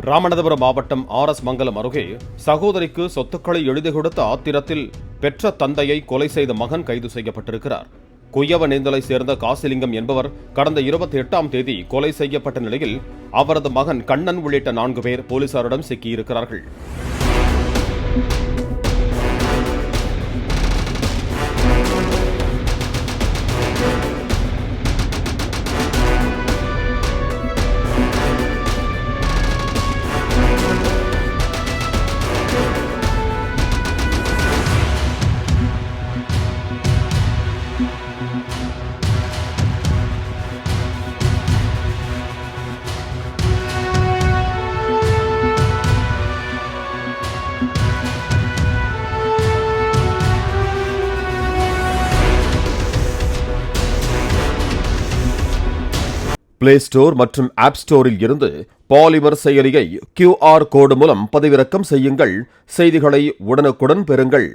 ராமநாதபுரம் மாவட்டம் ஆர்.எஸ். மங்கலம் அருகே சகோதரிக்கு சொத்துக்களை எழுதி கொடுத்த ஆத்திரத்தில் பெற்ற தந்தையை கொலை செய்த மகன் கைது செய்யப்பட்டிருக்கிறார். குய்யவனேந்தலை சேர்ந்த காசிலிங்கம் என்பவர் கடந்த 28ஆம் தேதி கொலை செய்யப்பட்ட நிலையில் அவரது மகன் கண்ணன் உள்ளிட்ட 4 பேர் போலீசாரிடம் சிக்கியிருக்கிறார்கள். பிளே ஸ்டோர் மற்றும் ஆப் ஸ்டோரில் இருந்து பாலிமர் செயலியை QR கோடு மூலம் பதிவிறக்கம் செய்யுங்கள். செய்திகளை உடனுக்குடன் பெறுங்கள்.